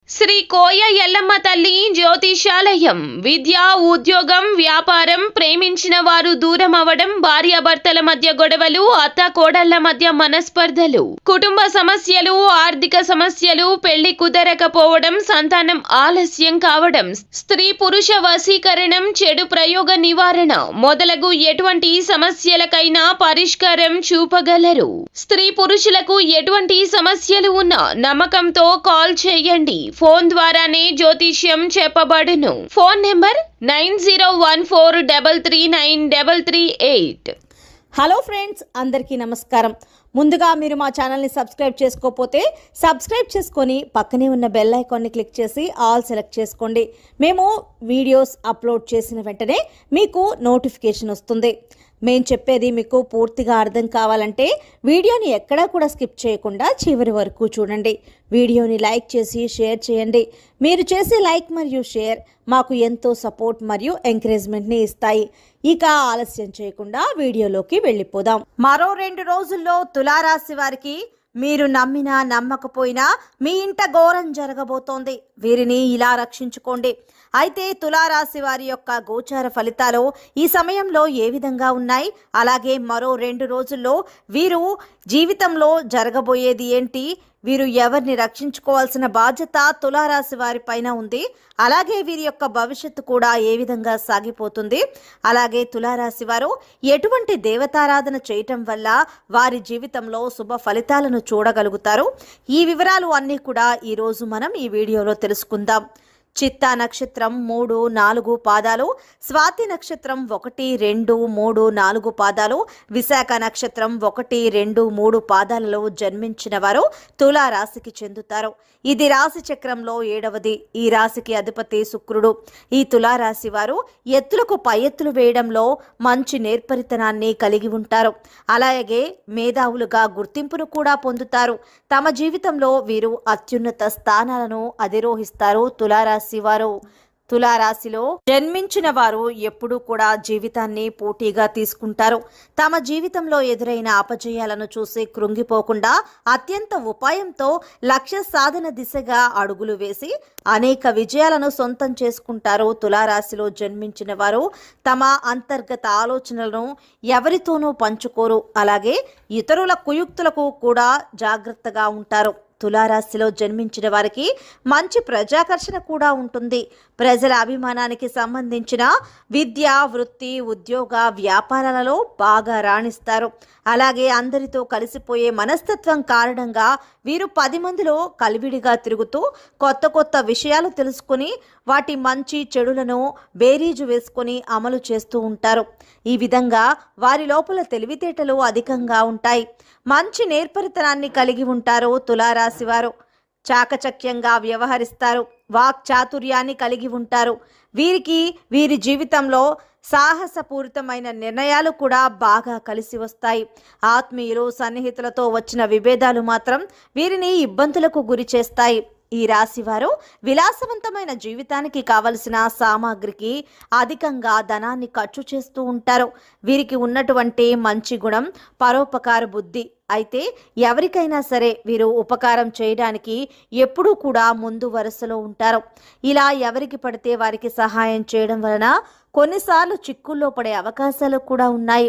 శ్రీ కోయ ఎల్లమ్మ తల్లి జ్యోతిషాలయం. విద్య, ఉద్యోగం, వ్యాపారం, ప్రేమించిన వారు దూరం అవడం, భార్యాభర్తల మధ్య గొడవలు, అత్త కోడళ్ల మధ్య మనస్పర్ధలు, కుటుంబ సమస్యలు, ఆర్థిక సమస్యలు, పెళ్లి కుదరకపోవడం, సంతానం ఆలస్యం కావడం, స్త్రీ పురుష వశీకరణం, చెడు ప్రయోగ నివారణ మొదలగు ఎటువంటి సమస్యలకైనా పరిష్కారం చూపగలరు. స్త్రీ పురుషులకు ఎటువంటి సమస్యలు ఉన్నా నమ్మకంతో కాల్ చేయండి. ఫోన్ ద్వారానే జ్యోతిష్యం చెప్పబడును. Phone number 9014339338. హలో ఫ్రెండ్స్, అందరికీ నమస్కారం. ముందుగా మీరు మా ఛానల్ని సబ్స్క్రైబ్ చేసుకోకపోతే సబ్స్క్రైబ్ చేసుకొని పక్కనే ఉన్న బెల్ ఐకాన్ని క్లిక్ చేసి ఆల్ సెలెక్ట్ చేసుకోండి. మేము వీడియోస్ అప్లోడ్ చేసిన వెంటనే మీకు నోటిఫికేషన్ వస్తుంది. మేము చెప్పేది మీకు పూర్తిగా అర్థం కావాలంటే వీడియోని ఎక్కడా కూడా స్కిప్ చేయకుండా చివరి వరకు చూడండి. వీడియోని లైక్ చేసి షేర్ చేయండి. మీరు చేసే లైక్ మరియు షేర్ మాకు ఎంతో సపోర్ట్ మరియు ఎంకరేజ్మెంట్ని ఇస్తాయి. ఇక ఆలస్యం చేయకుండా వీడియోలోకి వెళ్ళిపోదాం. మరో 2 రోజుల్లో తులారాశి వారికి మీరు నమ్మినా నమ్మకపోయినా మీ ఇంట ఘోరం జరగబోతోంది. వీరిని ఇలా రక్షించుకోండి. అయితే తులారాశి వారి యొక్క గోచార ఫలితాలు ఈ సమయంలో ఏ విధంగా ఉన్నాయి, అలాగే మరో 2 రోజుల్లో వీరు జీవితంలో జరగబోయేది ఏంటి, వీరు ఎవరిని రక్షించుకోవాల్సిన బాధ్యత తులారాశి వారి పైన ఉంది, అలాగే వీరి యొక్క భవిష్యత్తు కూడా ఏ విధంగా సాగిపోతుంది, అలాగే తులారాశి వారు ఎటువంటి దేవతారాధన చేయటం వల్ల వారి జీవితంలో శుభ ఫలితాలను చూడగలుగుతారు, ఈ వివరాలు అన్నీ కూడా ఈరోజు మనం ఈ వీడియోలో తెలుసుకుందాం. చిత్తా నక్షత్రం 3, 4 పాదాలు, స్వాతి నక్షత్రం 1, 2, 3, 4 పాదాలు, విశాఖ నక్షత్రం 1, 2, 3 పాదాలలో జన్మించిన వారు తులా రాశికి చెందుతారు. ఇది రాశి చక్రంలో 7వది. ఈ రాశికి అధిపతి శుక్రుడు. ఈ తులారాశి వారు ఎత్తులకు పై ఎత్తులు వేయడంలో మంచి నేర్పరితనాన్ని కలిగి ఉంటారు. అలాగే మేధావులుగా గుర్తింపును కూడా పొందుతారు. తమ జీవితంలో వీరు అత్యున్నత స్థానాలను అధిరోహిస్తారు. తులారాశి వారు తులారాశిలో జన్మించిన వారు ఎప్పుడూ కూడా జీవితాన్ని పోటీగా తీసుకుంటారు. తమ జీవితంలో ఎదురైన అపజయాలను చూసి కృంగిపోకుండా అత్యంత ఉపాయంతో లక్ష్య సాధన దిశగా అడుగులు వేసి అనేక విజయాలను సొంతం చేసుకుంటారు. తులారాశిలో జన్మించిన వారు తమ అంతర్గత ఆలోచనలను ఎవరితోనూ పంచుకోరు. అలాగే ఇతరుల కుయుక్తులకు కూడా జాగ్రత్తగా ఉంటారు. తులారాశిలో జన్మించిన వారికి మంచి ప్రజాకర్షణ కూడా ఉంటుంది. ప్రజల అభిమానానికి సంబంధించిన విద్య, వృత్తి, ఉద్యోగ, వ్యాపారాలలో బాగా రాణిస్తారు. అలాగే అందరితో కలిసిపోయే మనస్తత్వం కారణంగా వీరు 10 మందిలో కలివిడిగా తిరుగుతూ కొత్త కొత్త విషయాలు తెలుసుకుని వాటి మంచి చెడులను బేరీజు వేసుకొని అమలు చేస్తూ ఉంటారు. ఈ విధంగా వారి లోపల తెలివితేటలు అధికంగా ఉంటాయి. మంచి నేర్పరితనాన్ని కలిగి ఉంటారు. తులారాశి వారు చాకచక్యంగా వ్యవహరిస్తారు. వాక్ చాతుర్యాన్ని కలిగి ఉంటారు. వీరికి వీరి జీవితంలో సాహసపూరితమైన నిర్ణయాలు కూడా బాగా కలిసి వస్తాయి. ఆత్మీయులు, సన్నిహితులతో వచ్చిన విభేదాలు మాత్రం వీరిని ఇబ్బందులకు గురి చేస్తాయి. ఈ రాశివారు విలాసవంతమైన జీవితానికి కావలసిన సామాగ్రికి అధికంగా ధనాన్ని ఖర్చు చేస్తూ ఉంటారు. వీరికి ఉన్నటువంటి మంచి గుణం పరోపకార బుద్ధి. అయితే ఎవరికైనా సరే వీరు ఉపకారం చేయడానికి ఎప్పుడూ కూడా ముందు వరుసలో ఉంటారు. ఇలా ఎవరికి పడితే వారికి సహాయం చేయడం వలన కొన్నిసార్లు చిక్కుల్లో పడే అవకాశాలు కూడా ఉన్నాయి.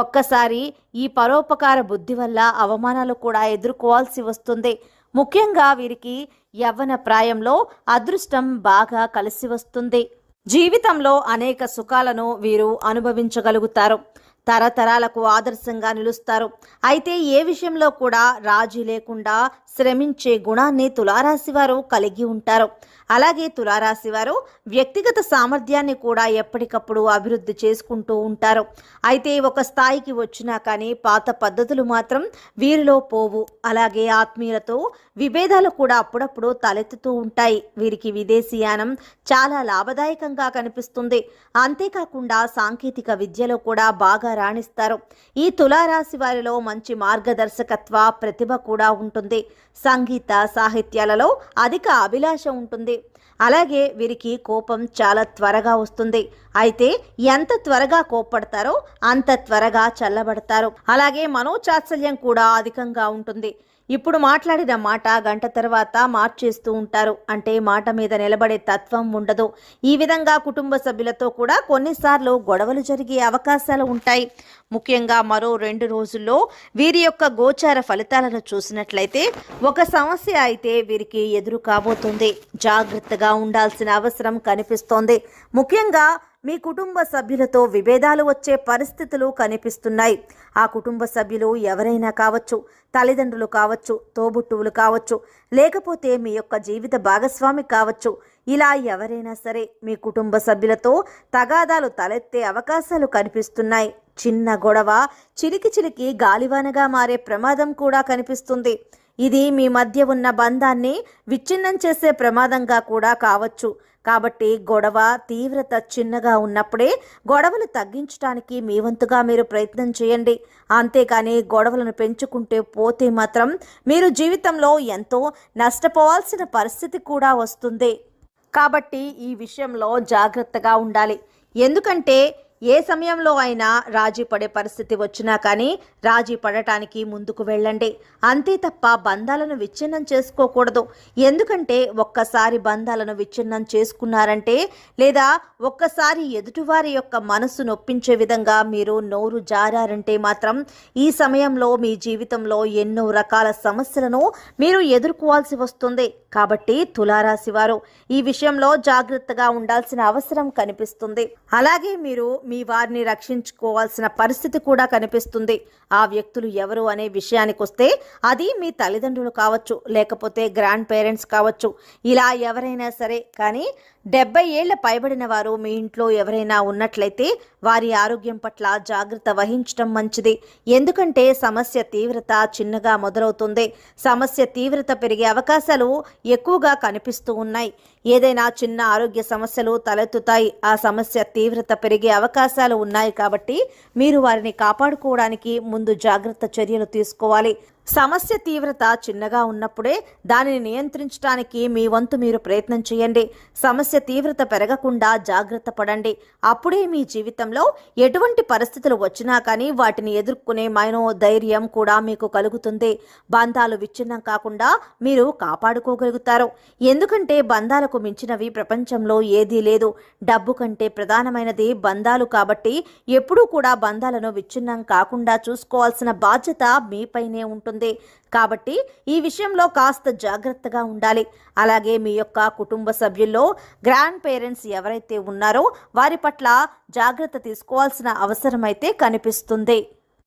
ఒక్కసారి ఈ పరోపకార బుద్ధి వల్ల అవమానాలు కూడా ఎదుర్కోవాల్సి వస్తుంది. ముఖ్యంగా వీరికి యవ్వన ప్రాయంలో అదృష్టం బాగా కలిసి వస్తుంది. జీవితంలో అనేక సుఖాలను వీరు అనుభవించగలుగుతారు. తరతరాలకు ఆదర్శంగా నిలుస్తారు. అయితే ఏ విషయంలో కూడా రాజీ లేకుండా శ్రమించే గుణాన్ని తులారాశి వారు కలిగి ఉంటారు. అలాగే తులారాశి వారు వ్యక్తిగత సామర్థ్యాన్ని కూడా ఎప్పటికప్పుడు అభివృద్ధి చేసుకుంటూ ఉంటారు. అయితే ఒక స్థాయికి వచ్చినా కానీ పాత పద్ధతులు మాత్రం వీరిలో పోవు. అలాగే ఆత్మీయులతో విభేదాలు కూడా అప్పుడప్పుడు తలెత్తుతూ ఉంటాయి. వీరికి విదేశీయానం చాలా లాభదాయకంగా కనిపిస్తుంది. అంతేకాకుండా సాంకేతిక విద్యలో కూడా బాగా రాణిస్తారు. ఈ తులారాశి వారిలో మంచి మార్గదర్శకత్వ ప్రతిభ కూడా ఉంటుంది. సంగీత సాహిత్యాలలో అధిక అభిలాష ఉంటుంది. అలాగే వీరికి కోపం చాలా త్వరగా వస్తుంది. అయితే ఎంత త్వరగా కోప్పడతారో అంత త్వరగా చల్లబడతారు. అలాగే మనోచాత్సల్యం కూడా అధికంగా ఉంటుంది. ఇప్పుడు మాట్లాడిన మాట గంట తర్వాత మార్చేస్తూ ఉంటారు. అంటే మాట మీద నిలబడే తత్వం ఉండదు. ఈ విధంగా కుటుంబ సభ్యులతో కూడా కొన్నిసార్లు గొడవలు జరిగే అవకాశాలు ఉంటాయి. ముఖ్యంగా మరో 2 రోజుల్లో వీరి యొక్క గోచార ఫలితాలను చూసినట్లయితే ఒక సమస్య అయితే వీరికి ఎదురు కాబోతుంది. జాగ్రత్తగా ఉండాల్సిన అవసరం కనిపిస్తోంది. ముఖ్యంగా మీ కుటుంబ సభ్యులతో విభేదాలు వచ్చే పరిస్థితులు కనిపిస్తున్నాయి. ఆ కుటుంబ సభ్యులు ఎవరైనా కావచ్చు, తల్లిదండ్రులు కావచ్చు, తోబుట్టువులు కావచ్చు, లేకపోతే మీ యొక్క జీవిత భాగస్వామి కావచ్చు. ఇలా ఎవరైనా సరే మీ కుటుంబ సభ్యులతో తగాదాలు తలెత్తే అవకాశాలు కనిపిస్తున్నాయి. చిన్న గొడవ చిలికి గాలివానగా మారే ప్రమాదం కూడా కనిపిస్తుంది. ఇది మీ మధ్య ఉన్న బంధాన్ని విచ్ఛిన్నం చేసే ప్రమాదంగా కూడా కావచ్చు. కాబట్టి గొడవ తీవ్రత చిన్నగా ఉన్నప్పుడే గొడవలు తగ్గించడానికి మీ వంతుగా మీరు ప్రయత్నం చేయండి. అంతేకాని గొడవలను పెంచుకుంటే పోతే మాత్రం మీరు జీవితంలో ఎంతో నష్టపోవాల్సిన పరిస్థితి కూడా వస్తుంది. కాబట్టి ఈ విషయంలో జాగ్రత్తగా ఉండాలి. ఎందుకంటే ఏ సమయంలో అయినా రాజీ పడే పరిస్థితి వచ్చినా కానీ రాజీ పడటానికి ముందుకు వెళ్ళండి. అంతే తప్ప బంధాలను విచ్ఛిన్నం చేసుకోకూడదు. ఎందుకంటే ఒక్కసారి బంధాలను విచ్ఛిన్నం చేసుకున్నారంటే లేదా ఒక్కసారి ఎదుటివారి యొక్క మనసు నొప్పించే విధంగా మీరు నోరు జారారంటే మాత్రం ఈ సమయంలో మీ జీవితంలో ఎన్నో రకాల సమస్యలను మీరు ఎదుర్కోవాల్సి వస్తుంది. కాబట్టి తులారాశి వారు ఈ విషయంలో జాగ్రత్తగా ఉండాల్సిన అవసరం కనిపిస్తుంది. అలాగే మీరు మీ వారిని రక్షించుకోవాల్సిన పరిస్థితి కూడా కనిపిస్తుంది. ఆ వ్యక్తులు ఎవరు అనే విషయానికి వస్తే అది మీ తల్లిదండ్రులు కావచ్చు, లేకపోతే గ్రాండ్ పేరెంట్స్ కావచ్చు. ఇలా ఎవరైనా సరే, కానీ 70 ఏళ్ల పైబడిన వారు మీ ఇంట్లో ఎవరైనా ఉన్నట్లయితే వారి ఆరోగ్యం పట్ల జాగ్రత్త వహించడం మంచిది. ఎందుకంటే సమస్య తీవ్రత చిన్నగా మొదలవుతుంది. సమస్య తీవ్రత పెరిగే అవకాశాలు ఎక్కువగా కనిపిస్తూ ఉన్నాయి. ఏదైనా చిన్న ఆరోగ్య సమస్యలు తలెత్తుతాయి. ఆ సమస్య తీవ్రత పెరిగే అవకాశాలు ఉన్నాయి. కాబట్టి మీరు వారిని కాపాడుకోవడానికి ముందు జాగ్రత్త చర్యలు తీసుకోవాలి. సమస్య తీవ్రత చిన్నగా ఉన్నప్పుడే దానిని నియంత్రించడానికి మీ వంతు మీరు ప్రయత్నం చేయండి. సమస్య తీవ్రత పెరగకుండా జాగ్రత్త పడండి. అప్పుడే మీ జీవితంలో ఎటువంటి పరిస్థితులు వచ్చినా కానీ వాటిని ఎదుర్కొనే మనోధైర్యం కూడా మీకు కలుగుతుంది. బంధాలు విచ్ఛిన్నం కాకుండా మీరు కాపాడుకోగలుగుతారు. ఎందుకంటే బంధాలకు మించినవి ప్రపంచంలో ఏదీ లేదు. డబ్బు కంటే ప్రధానమైనది బంధాలు. కాబట్టి ఎప్పుడూ కూడా బంధాలను విచ్ఛిన్నం కాకుండా చూసుకోవాల్సిన బాధ్యత మీపైనే ఉంటుంది. కాబట్టి ఈ విషయంలో కాస్త జాగ్రత్తగా ఉండాలి. అలాగే మీ యొక్క కుటుంబ సభ్యుల్లో గ్రాండ్ పేరెంట్స్ ఎవరైతే ఉన్నారో వారి పట్ల జాగ్రత్త తీసుకోవాల్సిన అవసరం అయితే కనిపిస్తుంది.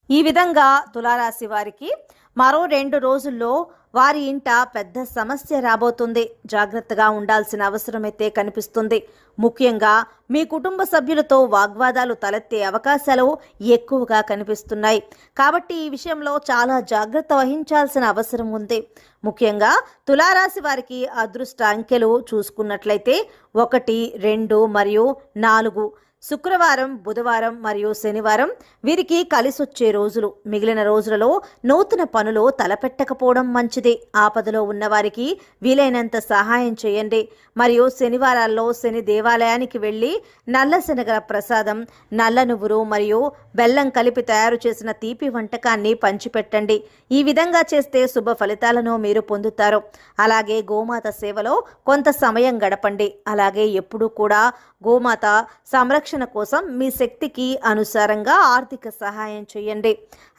ఈ విధంగా తులారాశి వారికి మరో 2 రోజుల్లో వారి ఇంట పెద్ద సమస్య రాబోతుంది. జాగ్రత్తగా ఉండాల్సిన అవసరమైతే కనిపిస్తుంది. ముఖ్యంగా మీ కుటుంబ సభ్యులతో వాగ్వాదాలు తలెత్తే అవకాశాలు ఎక్కువగా కనిపిస్తున్నాయి. కాబట్టి ఈ విషయంలో చాలా జాగ్రత్త వహించాల్సిన అవసరం ఉంది. ముఖ్యంగా తులారాశి వారికి అదృష్ట అంకెలు చూసుకున్నట్లయితే 1, 2 మరియు 4. శుక్రవారం, బుధవారం మరియు శనివారం వీరికి కలిసొచ్చే రోజులు. మిగిలిన రోజులలో నూతన పనులు తలపెట్టకపోవడం మంచిది. ఆపదలో ఉన్నవారికి వీలైనంత సహాయం చేయండి. మరియు శనివారాల్లో శని దేవాలయానికి వెళ్ళి నల్ల శనగల ప్రసాదం, నల్ల నువ్వులు మరియు బెల్లం కలిపి తయారు చేసిన తీపి వంటకాన్ని పంచిపెట్టండి. ఈ విధంగా చేస్తే శుభ ఫలితాలను మీరు పొందుతారు. అలాగే గోమాత సేవలో కొంత సమయం గడపండి. అలాగే ఎప్పుడూ కూడా గోమాత సంరక్షణ కోసం మీ శక్తికి అనుసారంగా ఆర్థిక సహాయం చేయండి.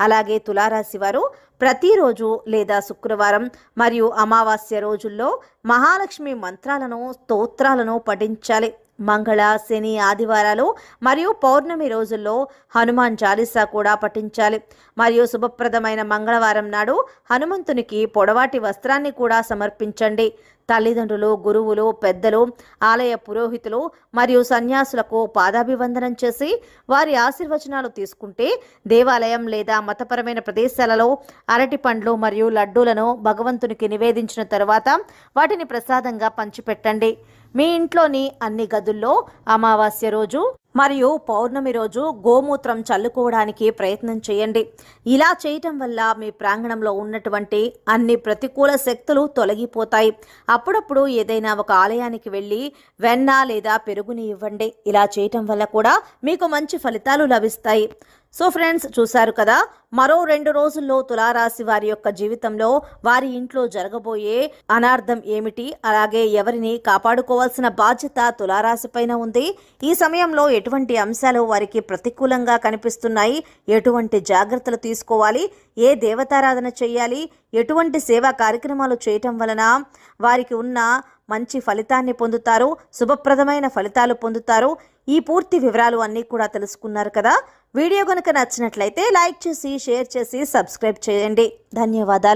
అలాగే తులారాశి వారు ప్రతిరోజు లేదా శుక్రవారం మరియు అమావాస్య రోజుల్లో మహాలక్ష్మి మంత్రాలను, స్తోత్రాలను పఠించాలి. మంగళ, శని, ఆదివారాలు మరియు పౌర్ణమి రోజుల్లో హనుమాన్ చాలీసా కూడా పఠించాలి. మరియు శుభప్రదమైన మంగళవారం నాడు హనుమంతునికి పొడవాటి వస్త్రాన్ని కూడా సమర్పించండి. తల్లిదండ్రులు, గురువులు, పెద్దలు, ఆలయ పురోహితులు మరియు సన్యాసులకు పాదాభివందనం చేసి వారి ఆశీర్వచనాలు తీసుకుంటే దేవాలయం లేదా మతపరమైన ప్రదేశాలలో అరటి పండ్లు మరియు లడ్డూలను భగవంతునికి నివేదించిన తర్వాత వాటిని ప్రసాదంగా పంచిపెట్టండి. మీ ఇంట్లోని అన్ని గదుల్లో అమావాస్య రోజు మరియు పౌర్ణమి రోజు గోమూత్రం చల్లుకోవడానికి ప్రయత్నం చేయండి. ఇలా చేయటం వల్ల మీ ప్రాంగణంలో ఉన్నటువంటి అన్ని ప్రతికూల శక్తులు తొలగిపోతాయి. అప్పుడప్పుడు ఏదైనా ఒక ఆలయానికి వెళ్ళి వెన్న లేదా పెరుగుని ఇవ్వండి. ఇలా చేయటం వల్ల కూడా మీకు మంచి ఫలితాలు లభిస్తాయి. సో ఫ్రెండ్స్, చూశారు కదా, మరో 2 రోజుల్లో తులారాశి వారి యొక్క జీవితంలో వారి ఇంట్లో జరగబోయే అనార్థం ఏమిటి, అలాగే ఎవరిని కాపాడుకోవాల్సిన బాధ్యత తులారాశి పైన ఉంది, ఈ సమయంలో ఎటువంటి అంశాలు వారికి ప్రతికూలంగా కనిపిస్తున్నాయి, ఎటువంటి జాగ్రత్తలు తీసుకోవాలి, ఏ దేవతారాధన చేయాలి, ఎటువంటి సేవా కార్యక్రమాలు చేయటం వలన వారికి ఉన్న మంచి ఫలితాన్ని పొందుతారు, శుభప్రదమైన ఫలితాలు పొందుతారు, ఈ పూర్తి వివరాలు అన్నీ కూడా తెలుసుకున్నారు కదా. వీడియో కనుక నచ్చినట్లయితే లైక్ చేసి, షేర్ చేసి, సబ్స్క్రైబ్ చేయండి. ధన్యవాదాలు.